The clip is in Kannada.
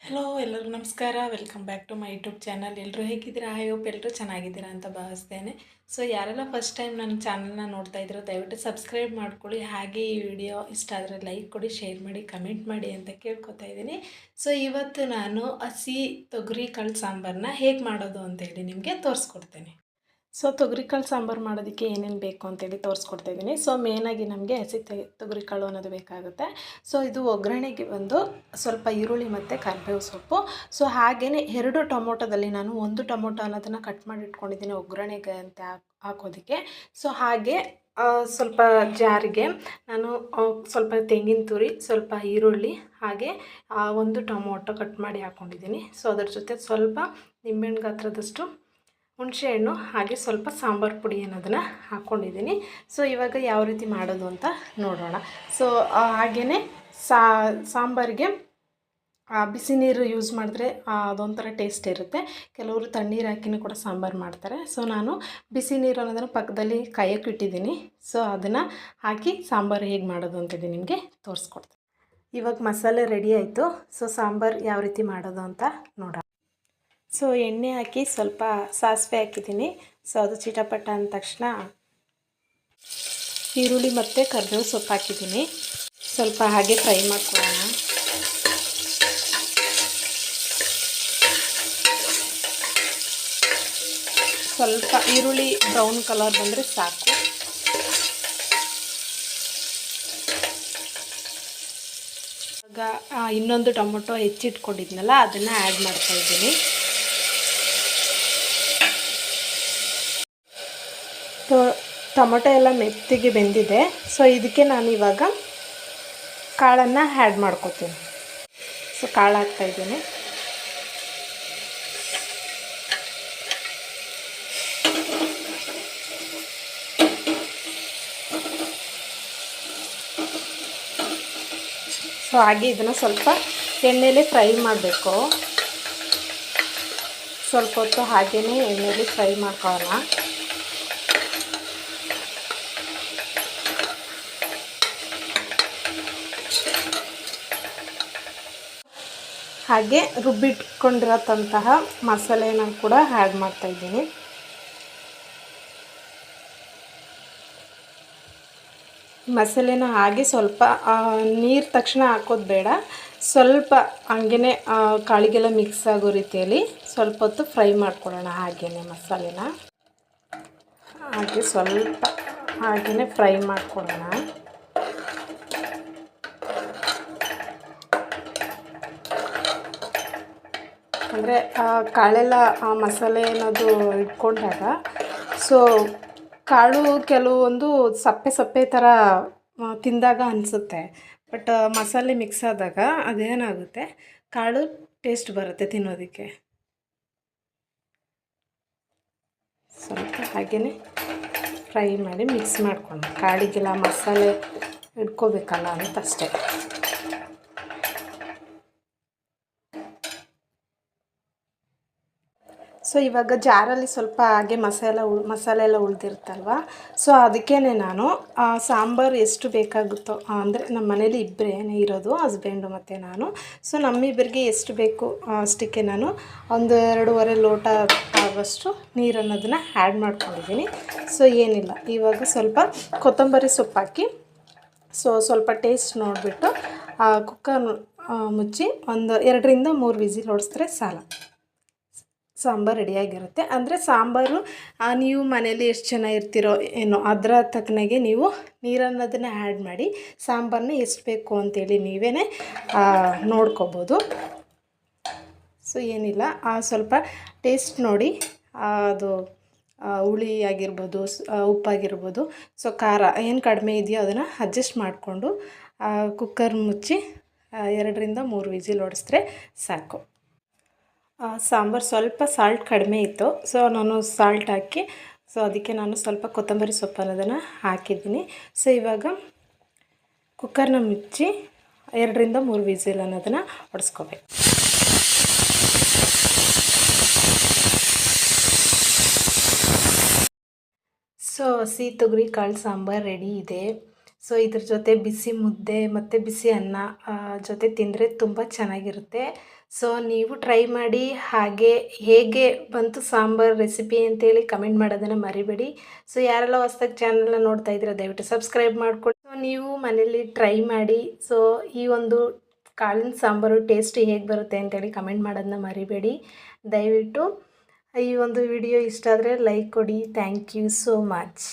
ಹಲೋ ಎಲ್ಲರಿಗೂ ನಮಸ್ಕಾರ. Welcome back to my YouTube channel. ಎಲ್ಲರೂ ಹೇಗಿದ್ದೀರಾ? ಐ ಹೋಪ್ ಎಲ್ಲರೂ ಚೆನ್ನಾಗಿದ್ದೀರಾ ಅಂತ ಭಾವಿಸ್ತೇನೆ. ಸೊ ಯಾರೆಲ್ಲ ಫಸ್ಟ್ ಟೈಮ್ ನನ್ನ ಚಾನಲ್ನ ನೋಡ್ತಾ ಇದ್ದೀರೋ ದಯವಿಟ್ಟು ಸಬ್ಸ್ಕ್ರೈಬ್ ಮಾಡ್ಕೊಳ್ಳಿ. ಹಾಗೆ ಈ ವಿಡಿಯೋ ಇಷ್ಟ ಆದರೆ ಲೈಕ್ ಕೊಡಿ, ಶೇರ್ ಮಾಡಿ, ಕಮೆಂಟ್ ಮಾಡಿ ಅಂತ ಕೇಳ್ಕೊತಾ ಇದ್ದೀನಿ. ಸೊ ಇವತ್ತು ನಾನು ಹಸಿ ತೊಗರಿ ಕಾಳು ಸಾಂಬಾರನ್ನ ಹೇಗೆ ಮಾಡೋದು ಅಂತೇಳಿ ನಿಮಗೆ ತೋರಿಸ್ಕೊಡ್ತೇನೆ. ಸೊ ತೊಗರಿಕಾಳು ಸಾಂಬಾರು ಮಾಡೋದಕ್ಕೆ ಏನೇನು ಬೇಕು ಅಂತೇಳಿ ತೋರಿಸ್ಕೊಡ್ತಾ ಇದ್ದೀನಿ. ಸೊ ಮೇನಾಗಿ ನಮಗೆ ಹಸಿ ತೊಗರಿಕಾಳು ಅನ್ನೋದು ಬೇಕಾಗುತ್ತೆ. ಸೊ ಇದು ಒಗ್ಗರಣೆಗೆ ಬಂದು ಸ್ವಲ್ಪ ಈರುಳ್ಳಿ ಮತ್ತು ಕರಿಬೇವು ಸೊಪ್ಪು. ಸೊ ಹಾಗೆಯೇ 2 ಟೊಮೊಟೊದಲ್ಲಿ ನಾನು 1 ಟೊಮೊಟೊ ಅನ್ನೋದನ್ನು ಕಟ್ ಮಾಡಿ ಇಟ್ಕೊಂಡಿದ್ದೀನಿ ಒಗ್ಗರಣೆಗೆ ಅಂತ ಹಾಕೋದಕ್ಕೆ. ಸೊ ಹಾಗೆ ಸ್ವಲ್ಪ ಜಾರಿಗೆ ನಾನು ಸ್ವಲ್ಪ ತೆಂಗಿನ ತುರಿ, ಸ್ವಲ್ಪ ಈರುಳ್ಳಿ, ಹಾಗೆ 1 ಟೊಮೊಟೊ ಕಟ್ ಮಾಡಿ ಹಾಕ್ಕೊಂಡಿದ್ದೀನಿ. ಸೊ ಅದ್ರ ಜೊತೆ ಸ್ವಲ್ಪ ನಿಂಬೆಹಣ್ಣು ಗಾತ್ರದಷ್ಟು ಹುಣಸೆಹಣ್ಣು, ಹಾಗೆ ಸ್ವಲ್ಪ ಸಾಂಬಾರು ಪುಡಿ ಅನ್ನೋದನ್ನು ಹಾಕ್ಕೊಂಡಿದ್ದೀನಿ. ಸೊ ಇವಾಗ ಯಾವ ರೀತಿ ಮಾಡೋದು ಅಂತ ನೋಡೋಣ. ಸೊ ಹಾಗೆಯೇ ಸಾಂಬಾರಿಗೆ ಬಿಸಿ ನೀರು ಯೂಸ್ ಮಾಡಿದ್ರೆ ಅದೊಂಥರ ಟೇಸ್ಟ್ ಇರುತ್ತೆ. ಕೆಲವರು ತಣ್ಣೀರು ಹಾಕಿನೂ ಕೂಡ ಸಾಂಬಾರು ಮಾಡ್ತಾರೆ. ಸೊ ನಾನು ಬಿಸಿ ನೀರು ಅನ್ನೋದನ್ನು ಪಕ್ಕದಲ್ಲಿ ಕಾಯಕ್ಕೆ ಇಟ್ಟಿದ್ದೀನಿ. ಸೊ ಅದನ್ನು ಹಾಕಿ ಸಾಂಬಾರು ಹೇಗೆ ಮಾಡೋದು ಅಂತೇಳಿ ನಿಮಗೆ ತೋರಿಸ್ಕೊಡ್ತೀನಿ. ಇವಾಗ ಮಸಾಲೆ ರೆಡಿ ಆಯಿತು. ಸೊ ಸಾಂಬಾರು ಯಾವ ರೀತಿ ಮಾಡೋದು ಅಂತ ನೋಡೋಣ. ಸೊ ಎಣ್ಣೆ ಹಾಕಿ ಸ್ವಲ್ಪ ಸಾಸಿವೆ ಹಾಕಿದ್ದೀನಿ. ಸೊ ಅದು ಚಿಟಪಟ ಅಂದ ತಕ್ಷಣ ಈರುಳ್ಳಿ ಮತ್ತು ಕರಿಬೇವು ಸೊಪ್ಪು ಹಾಕಿದ್ದೀನಿ. ಸ್ವಲ್ಪ ಹಾಗೆ ಫ್ರೈ ಮಾಡ್ಕೊಳ್ಳೋಣ. ಸ್ವಲ್ಪ ಈರುಳ್ಳಿ ಬ್ರೌನ್ ಕಲರ್ ಬಂದರೆ ಸಾಕು. ಆಗ ಇನ್ನೊಂದು ಟೊಮೊಟೊ ಹೆಚ್ಚಿಟ್ಕೊಂಡಿದ್ನಲ್ಲ ಅದನ್ನು ಆ್ಯಡ್ ಮಾಡ್ತಾಯಿದ್ದೀನಿ. ಟೊಮೊಟೊ ಎಲ್ಲ ಮೆತ್ತಿಗೆ ಬೆಂದಿದೆ. ಸೊ ಇದಕ್ಕೆ ನಾನು ಇವಾಗ ಕಾಳನ್ನು ಆ್ಯಡ್ ಮಾಡ್ಕೊತೀನಿ. ಸೊ ಕಾಳು ಹಾಕ್ತಾಯಿದ್ದೀನಿ. ಸೊ ಹಾಗೆ ಇದನ್ನು ಸ್ವಲ್ಪ ಎಣ್ಣೆಯಲ್ಲಿ ಫ್ರೈ ಮಾಡಬೇಕು. ಸ್ವಲ್ಪ ಹೊತ್ತು ಹಾಗೇ ಎಣ್ಣೆಯಲ್ಲಿ ಫ್ರೈ ಮಾಡ್ಕೊಳ್ಳೋಣ. ಹಾಗೆ ರುಬ್ಬಿಟ್ಕೊಂಡಿರೋಂತಹ ಮಸಾಲೆನ ಕೂಡ ಆ್ಯಡ್ ಮಾಡ್ತಾಯಿದ್ದೀನಿ. ಮಸಾಲೆನ ಹಾಗೆ ಸ್ವಲ್ಪ ನೀರು ತಕ್ಷಣ ಹಾಕೋದು ಬೇಡ, ಸ್ವಲ್ಪ ಹಂಗೇ ಕಾಳಿಗೆಲ್ಲ ಮಿಕ್ಸ್ ಆಗೋ ರೀತಿಯಲ್ಲಿ ಸ್ವಲ್ಪ ಹೊತ್ತು ಫ್ರೈ ಮಾಡ್ಕೊಳ್ಳೋಣ. ಹಾಗೇ ಮಸಾಲೆನ ಹಾಗೆ ಸ್ವಲ್ಪ ಹಾಗೇ ಫ್ರೈ ಮಾಡ್ಕೊಳ್ಳೋಣ. ಅಂದರೆ ಕಾಳೆಲ್ಲ ಮಸಾಲೆ ಅನ್ನೋದು ಇಟ್ಕೊಂಡಾಗ ಸೊ ಕಾಳು ಕೆಲವೊಂದು ಸಪ್ಪೆ ಸಪ್ಪೆ ಥರ ತಿಂದಾಗ ಅನಿಸುತ್ತೆ. ಬಟ್ ಮಸಾಲೆ ಮಿಕ್ಸ್ ಆದಾಗ ಅದೇನಾಗುತ್ತೆ, ಕಾಳು ಟೇಸ್ಟ್ ಬರುತ್ತೆ ತಿನ್ನೋದಕ್ಕೆ. ಸ್ವಲ್ಪ ಹಾಗೇ ಫ್ರೈ ಮಾಡಿ ಮಿಕ್ಸ್ ಮಾಡ್ಕೊಂಡು ಕಾಳಿಗೆಲ್ಲ ಮಸಾಲೆ ಇಟ್ಕೋಬೇಕಲ್ಲ ಅಂತ ಅಷ್ಟೇ. ಸೊ ಇವಾಗ ಜಾರಲ್ಲಿ ಸ್ವಲ್ಪ ಹಾಗೆ ಮಸಾಲೆ ಎಲ್ಲ ಉಳಿದಿರುತ್ತಲ್ವ. ಸೊ ಅದಕ್ಕೇ ನಾನು ಸಾಂಬಾರು ಎಷ್ಟು ಬೇಕಾಗುತ್ತೋ, ಅಂದರೆ ನಮ್ಮ ಮನೇಲಿ ಇಬ್ಬರೇ ಇರೋದು, ಹಸ್ಬೆಂಡು ಮತ್ತು ನಾನು. ಸೊ ನಮ್ಮಿಬ್ಬರಿಗೆ ಎಷ್ಟು ಬೇಕು ಅಷ್ಟಕ್ಕೆ ನಾನು 1-2.5 ಲೋಟ ಆಗುವಷ್ಟು ನೀರು ಅನ್ನೋದನ್ನು ಆ್ಯಡ್ ಮಾಡ್ಕೊಂಡಿದ್ದೀನಿ. ಸೊ ಏನಿಲ್ಲ, ಇವಾಗ ಸ್ವಲ್ಪ ಕೊತ್ತಂಬರಿ ಸೊಪ್ಪು ಹಾಕಿ ಸೊ ಸ್ವಲ್ಪ ಟೇಸ್ಟ್ ನೋಡಿಬಿಟ್ಟು ಕುಕ್ಕರ್ ಮುಚ್ಚಿ 2-3 ವಿಸಿಲ್ ಹೊಡೆಸಿದ್ರೆ ಸಾಲ ಸಾಂಬಾರು ರೆಡಿಯಾಗಿರುತ್ತೆ. ಅಂದರೆ ಸಾಂಬಾರು ನೀವು ಮನೇಲಿ ಎಷ್ಟು ಜನ ಇರ್ತೀರೋ ಏನೋ ಅದರ ತಕ್ಕನಾಗೆ ನೀವು ನೀರನ್ನೋದನ್ನು ಆ್ಯಡ್ ಮಾಡಿ ಸಾಂಬಾರನ್ನ ಎಷ್ಟು ಬೇಕು ಅಂತೇಳಿ ನೀವೇ ನೋಡ್ಕೋಬೋದು. ಸೊ ಏನಿಲ್ಲ, ಸ್ವಲ್ಪ ಟೇಸ್ಟ್ ನೋಡಿ, ಅದು ಹುಳಿ ಆಗಿರ್ಬೋದು, ಉಪ್ಪಾಗಿರ್ಬೋದು, ಸೊ ಖಾರ ಏನು ಕಡಿಮೆ ಇದೆಯೋ ಅದನ್ನು ಅಡ್ಜಸ್ಟ್ ಮಾಡಿಕೊಂಡು ಕುಕ್ಕರ್ ಮುಚ್ಚಿ 2-3 ವಿಸಿಲ್ ಹೊಡೆಸಿದ್ರೆ ಸಾಕು. ಸಾಂಬಾರು ಸ್ವಲ್ಪ ಸಾಲ್ಟ್ ಕಡಿಮೆ ಇತ್ತು. ಸೊ ನಾನು ಸಾಲ್ಟ್ ಹಾಕಿ ಸೊ ಅದಕ್ಕೆ ನಾನು ಸ್ವಲ್ಪ ಕೊತ್ತಂಬರಿ ಸೊಪ್ಪು ಅನ್ನೋದನ್ನು ಹಾಕಿದ್ದೀನಿ. ಸೊ ಇವಾಗ ಕುಕ್ಕರ್ನ ಮುಚ್ಚಿ 2-3 ವಿಸಿಲ್ ಅನ್ನೋದನ್ನು ಹೊಡೆಸ್ಕೋಬೇಕು. ಸೊ ಹಸಿ ತೊಗರಿ ಕಾಳು ಸಾಂಬಾರು ರೆಡಿ ಇದೆ. ಸೊ ಇದ್ರ ಜೊತೆ ಬಿಸಿ ಮುದ್ದೆ ಮತ್ತು ಬಿಸಿ ಅನ್ನ ಜೊತೆ ತಿಂದರೆ ತುಂಬ ಚೆನ್ನಾಗಿರುತ್ತೆ. ಸೊ ನೀವು ಟ್ರೈ ಮಾಡಿ. ಹಾಗೆ ಹೇಗೆ ಬಂತು ಸಾಂಬಾರು ರೆಸಿಪಿ ಅಂತೇಳಿ ಕಮೆಂಟ್ ಮಾಡೋದನ್ನು ಮರಿಬೇಡಿ. ಸೊ ಯಾರೆಲ್ಲ ಹೊಸ್ದಾಗಿ ಚಾನಲ್ನ ನೋಡ್ತಾ ಇದ್ದೀರಾ ದಯವಿಟ್ಟು ಸಬ್ಸ್ಕ್ರೈಬ್ ಮಾಡ್ಕೊಳ್ಳಿ. ಸೊ ನೀವು ಮನೇಲಿ ಟ್ರೈ ಮಾಡಿ. ಸೊ ಈ ಒಂದು ಕಾಳಿನ ಸಾಂಬಾರು ಟೇಸ್ಟ್ ಹೇಗೆ ಬರುತ್ತೆ ಅಂತೇಳಿ ಕಮೆಂಟ್ ಮಾಡೋದನ್ನ ಮರಿಬೇಡಿ. ದಯವಿಟ್ಟು ಈ ಒಂದು ವಿಡಿಯೋ ಇಷ್ಟ ಆದರೆ ಲೈಕ್ ಕೊಡಿ. Thank you so much.